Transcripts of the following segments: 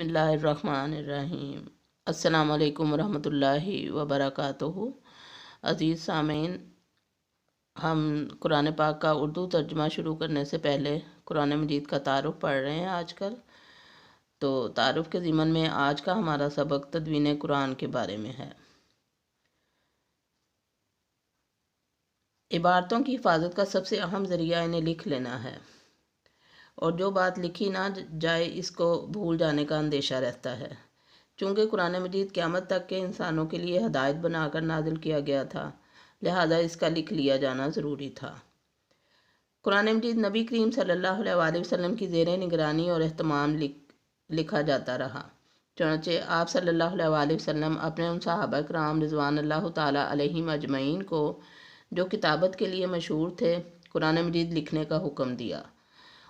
بسم اللہ الرحمن الرحیم۔ السلام علیکم ورحمۃ اللہ وبرکاتہ۔ عزیز سامعین، ہم قرآن پاک کا اردو ترجمہ شروع کرنے سے پہلے قرآن مجید کا تعارف پڑھ رہے ہیں آج کل۔ تو تعارف کے ضمن میں آج کا ہمارا سبق تدوین قرآن کے بارے میں ہے۔ عبارتوں کی حفاظت کا سب سے اہم ذریعہ انہیں لکھ لینا ہے، اور جو بات لکھی نہ جائے اس کو بھول جانے کا اندیشہ رہتا ہے۔ چونکہ قرآن مجید قیامت تک کے انسانوں کے لیے ہدایت بنا کر نازل کیا گیا تھا، لہذا اس کا لکھ لیا جانا ضروری تھا۔ قرآن مجید نبی کریم صلی اللہ علیہ وآلہ وسلم کی زیر نگرانی اور اہتمام لکھا جاتا رہا۔ چنانچہ آپ صلی اللہ علیہ وآلہ وسلم اپنے ان صحابہ کرام رضوان اللہ تعالیٰ علیہم اجمعین کو، جو کتابت کے لیے مشہور تھے، قرآن مجید لکھنے کا حکم دیا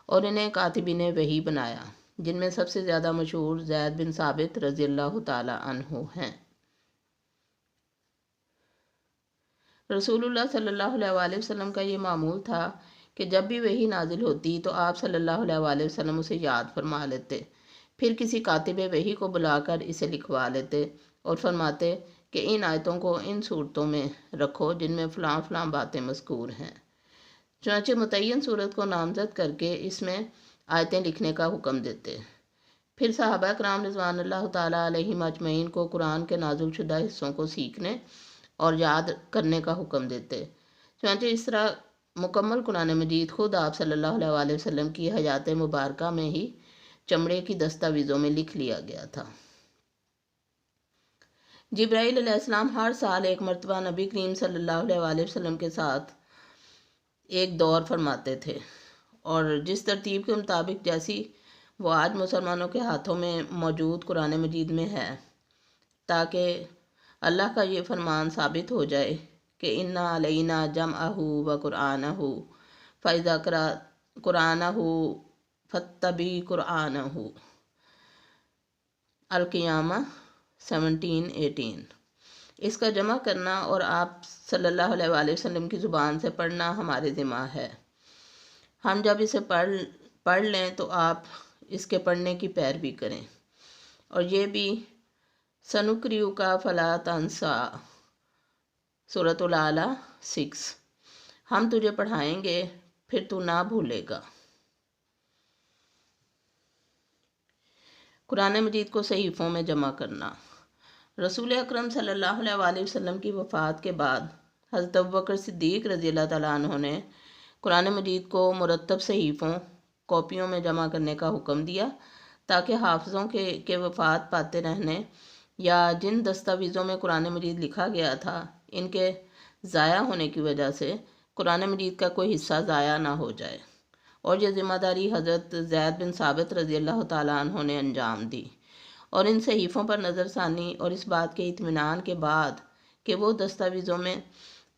اور انہیں کاتبین وحی بنایا، جن میں سب سے زیادہ مشہور زید بن ثابت رضی اللہ تعالی عنہ ہیں۔ رسول اللہ صلی اللہ علیہ وآلہ وسلم کا یہ معمول تھا کہ جب بھی وحی نازل ہوتی تو آپ صلی اللہ علیہ وآلہ وسلم اسے یاد فرما لیتے، پھر کسی کاتب وحی کو بلا کر اسے لکھوا لیتے اور فرماتے کہ ان آیتوں کو ان صورتوں میں رکھو جن میں فلاں فلاں باتیں مذکور ہیں۔ چنانچہ متعین صورت کو نامزد کر کے اس میں آیتیں لکھنے کا حکم دیتے۔ پھر صحابہ کرام رضوان اللہ تعالیٰ علیہم اجمعین کو قرآن کے نازل شدہ حصوں کو سیکھنے اور یاد کرنے کا حکم دیتے۔ چنانچہ اس طرح مکمل قرآن مجید خود آپ صلی اللہ علیہ وآلہ وسلم کی حیات مبارکہ میں ہی چمڑے کی دستاویزوں میں لکھ لیا گیا تھا۔ جبرائیل علیہ السلام ہر سال ایک مرتبہ نبی کریم صلی اللہ علیہ وآلہ وسلم کے ساتھ ایک دور فرماتے تھے، اور جس ترتیب کے مطابق جیسی وہ آج مسلمانوں کے ہاتھوں میں موجود قرآن مجید میں ہے، تاکہ اللہ کا یہ فرمان ثابت ہو جائے کہ اِنَّا عَلَيْنَا جَمْعَهُ وَقُرْآنَهُ فَإِذَا قُرْآنَهُ فَاتَّبِعْ قُرْآنَهُ۔ القیامہ 17:18۔ اس کا جمع کرنا اور آپ صلی اللہ علیہ وآلہ وسلم کی زبان سے پڑھنا ہمارے ذمہ ہے۔ ہم جب اسے پڑھ لیں تو آپ اس کے پڑھنے کی پیروی کریں، اور یہ بھی سَنُقْرِئُکَ فَلَا تَنْسَىٰ، سورۃ الاعلیٰ 6۔ ہم تجھے پڑھائیں گے پھر تو نہ بھولے گا۔ قرآن مجید کو صحیفوں میں جمع کرنا۔ رسول اکرم صلی اللہ علیہ وآلہ وسلم کی وفات کے بعد حضرت ابوبکر صدیق رضی اللہ تعالیٰ عنہ نے قرآن مجید کو مرتب صحیفوں کاپیوں میں جمع کرنے کا حکم دیا، تاکہ حافظوں کے وفات پاتے رہنے یا جن دستاویزوں میں قرآن مجید لکھا گیا تھا ان کے ضائع ہونے کی وجہ سے قرآن مجید کا کوئی حصہ ضائع نہ ہو جائے، اور یہ ذمہ داری حضرت زید بن ثابت رضی اللہ تعالیٰ عنہ نے انجام دی۔ اور ان صحیفوں پر نظر ثانی اور اس بات کے اطمینان کے بعد کہ وہ دستاویزوں میں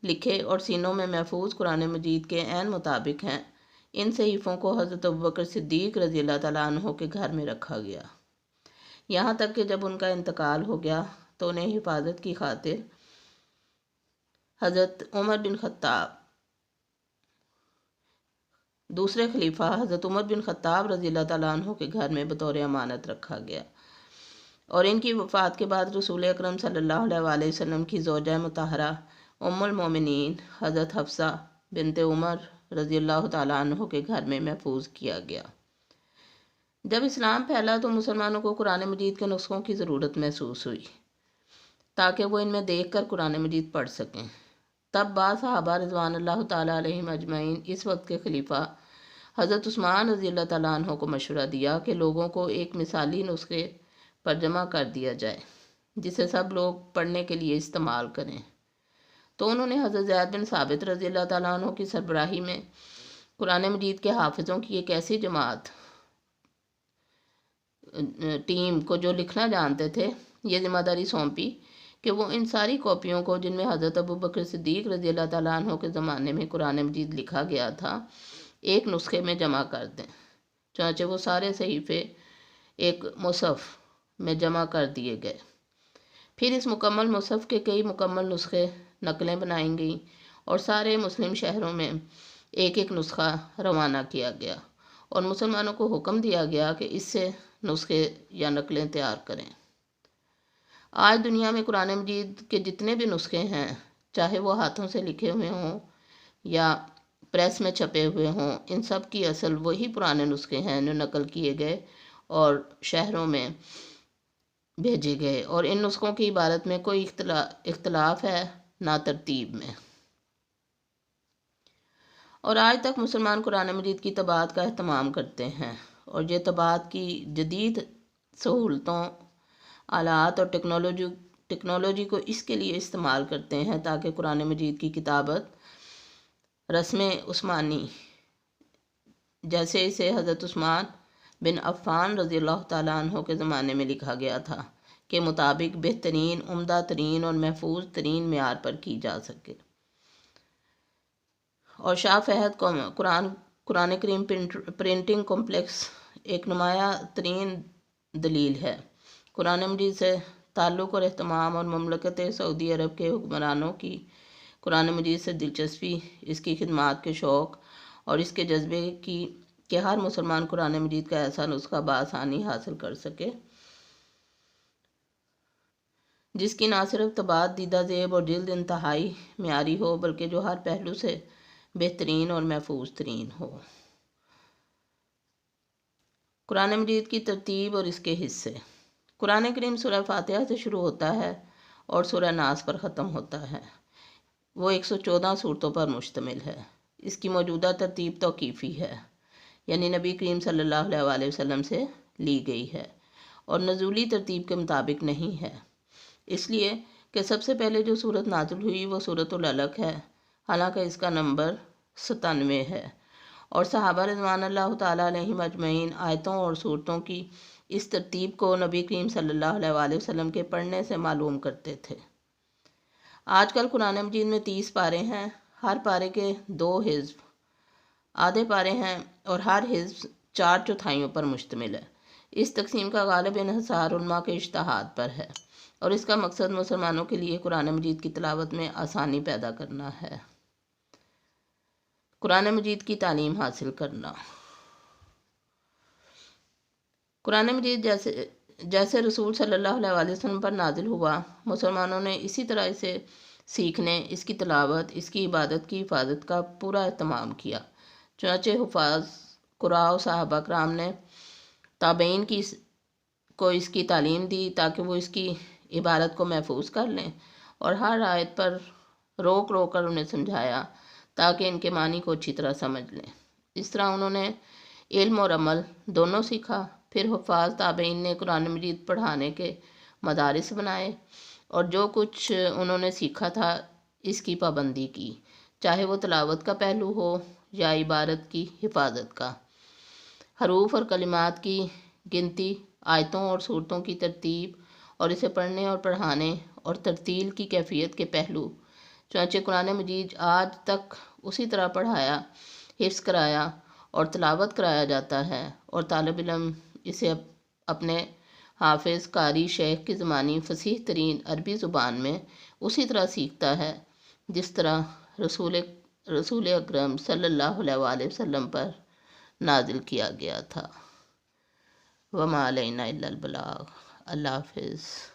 لکھے اور سینوں میں محفوظ قرآن مجید کے عین مطابق ہیں، ان صحیفوں کو حضرت ابوبکر صدیق رضی اللہ تعالیٰ عنہ کے گھر میں رکھا گیا، یہاں تک کہ جب ان کا انتقال ہو گیا تو انہیں حفاظت کی خاطر حضرت عمر بن خطاب، دوسرے خلیفہ حضرت عمر بن خطاب رضی اللہ تعالیٰ عنہ کے گھر میں بطور امانت رکھا گیا۔ اور ان کی وفات کے بعد رسول اکرم صلی اللہ علیہ وآلہ وسلم کی زوجہ مطہرہ ام المومنین حضرت حفصہ بنت عمر رضی اللہ تعالیٰ عنہ کے گھر میں محفوظ کیا گیا۔ جب اسلام پھیلا تو مسلمانوں کو قرآن مجید کے نسخوں کی ضرورت محسوس ہوئی، تاکہ وہ ان میں دیکھ کر قرآن مجید پڑھ سکیں۔ تب بعض صحابہ رضوان اللہ تعالیٰ علیہم اجمعین اس وقت کے خلیفہ حضرت عثمان رضی اللہ تعالیٰ عنہ کو مشورہ دیا کہ لوگوں کو ایک مثالی نسخے پر جمع کر دیا جائے جسے سب لوگ پڑھنے کے لیے استعمال کریں۔ تو انہوں نے حضرت زید بن ثابت رضی اللہ تعالیٰ عنہ کی سربراہی میں قرآن مجید کے حافظوں کی ایک ایسی جماعت ٹیم کو، جو لکھنا جانتے تھے، یہ ذمہ داری سونپی کہ وہ ان ساری کاپیوں کو جن میں حضرت ابوبکر صدیق رضی اللہ تعالیٰ عنہ کے زمانے میں قرآن مجید لکھا گیا تھا، ایک نسخے میں جمع کر دیں۔ چنانچہ وہ سارے صحیفے ایک مصحف میں جمع کر دیے گئے۔ پھر اس مکمل مصحف کے کئی مکمل نسخے نقلیں بنائی گئیں اور سارے مسلم شہروں میں ایک ایک نسخہ روانہ کیا گیا، اور مسلمانوں کو حکم دیا گیا کہ اس سے نسخے یا نقلیں تیار کریں۔ آج دنیا میں قرآن مجید کے جتنے بھی نسخے ہیں، چاہے وہ ہاتھوں سے لکھے ہوئے ہوں یا پریس میں چھپے ہوئے ہوں، ان سب کی اصل وہی پرانے نسخے ہیں جو نقل کیے گئے اور شہروں میں بھیجے گئے، اور ان نسخوں کی عبارت میں کوئی اختلاف ہے نہ ترتیب میں۔ اور آج تک مسلمان قرآن مجید کی طباعت کا اہتمام کرتے ہیں، اور یہ طباعت کی جدید سہولتوں، آلات اور ٹیکنالوجی کو اس کے لیے استعمال کرتے ہیں تاکہ قرآن مجید کی کتابت رسم عثمانی، جیسے اسے حضرت عثمان بن عفان رضی اللہ تعالیٰ عنہ کے زمانے میں لکھا گیا تھا، کے مطابق بہترین، عمدہ ترین اور محفوظ ترین معیار پر کی جا سکے۔ اور شاہ فہد قرآن کریم پرنٹنگ کمپلیکس ایک نمایاں ترین دلیل ہے۔ قرآن مجید سے تعلق اور اہتمام اور مملکت سعودی عرب کے حکمرانوں کی قرآن مجید سے دلچسپی، اس کی خدمات کے شوق اور اس کے جذبے کی کہ ہر مسلمان قرآن مجید کا ایسا نسخہ بآسانی حاصل کر سکے جس کی نہ صرف طباعت دیدہ زیب اور جلد انتہائی معیاری ہو، بلکہ جو ہر پہلو سے بہترین اور محفوظ ترین ہو۔ قرآن مجید کی ترتیب اور اس کے حصے۔ قرآن کریم سورہ فاتحہ سے شروع ہوتا ہے اور سورہ ناس پر ختم ہوتا ہے۔ وہ 114 صورتوں پر مشتمل ہے۔ اس کی موجودہ ترتیب توقیفی ہے، یعنی نبی کریم صلی اللہ علیہ وآلہ وسلم سے لی گئی ہے اور نزولی ترتیب کے مطابق نہیں ہے، اس لیے کہ سب سے پہلے جو صورت نازل ہوئی وہ سورۃ العلق ہے، حالانکہ اس کا نمبر 97 ہے، اور صحابہ رضوان اللہ تعالیٰ علیہم اجمعین آیتوں اور صورتوں کی اس ترتیب کو نبی کریم صلی اللہ علیہ وآلہ وسلم کے پڑھنے سے معلوم کرتے تھے۔ آج کل قرآن مجید میں 30 پارے ہیں، ہر پارے کے 2 حزب آدھے پارے ہیں اور ہر حزب 4/4 پر مشتمل ہے۔ اس تقسیم کا غالب انحصار علماء کے اجتہاد پر ہے، اور اس کا مقصد مسلمانوں کے لیے قرآن مجید کی تلاوت میں آسانی پیدا کرنا ہے۔ قرآن مجید کی تعلیم حاصل کرنا۔ قرآن مجید جیسے رسول صلی اللہ علیہ وآلہ وسلم پر نازل ہوا، مسلمانوں نے اسی طرح اسے سیکھنے، اس کی تلاوت، اس کی عبادت کی حفاظت کا پورا اہتمام کیا۔ چنانچہ حفاظ، قراء و صحابہ کرام نے تابعین کو اس کی تعلیم دی تاکہ وہ اس کی عبارت کو محفوظ کر لیں، اور ہر آیت پر روک روک کر انہیں سمجھایا تاکہ ان کے معنی کو اچھی طرح سمجھ لیں۔ اس طرح انہوں نے علم اور عمل دونوں سیکھا۔ پھر حفاظ تابعین نے قرآن مجید پڑھانے کے مدارس بنائے اور جو کچھ انہوں نے سیکھا تھا اس کی پابندی کی، چاہے وہ تلاوت کا پہلو ہو یا عبارت کی حفاظت کا۔ حروف اور کلمات کی گنتی، آیتوں اور صورتوں کی ترتیب، اور اسے پڑھنے اور پڑھانے اور ترتیل کی کیفیت کے پہلو۔ چنانچہ قرآن مجید آج تک اسی طرح پڑھایا، حفظ کرایا اور تلاوت کرایا جاتا ہے، اور طالب علم اسے اپنے حافظ، قاری، شیخ کی زبانی فصیح ترین عربی زبان میں اسی طرح سیکھتا ہے جس طرح رسول اکرم صلی اللہ علیہ وآلہ وسلم پر نازل کیا گیا تھا۔ وما علینا الا البلاغ۔ اللہ حافظ۔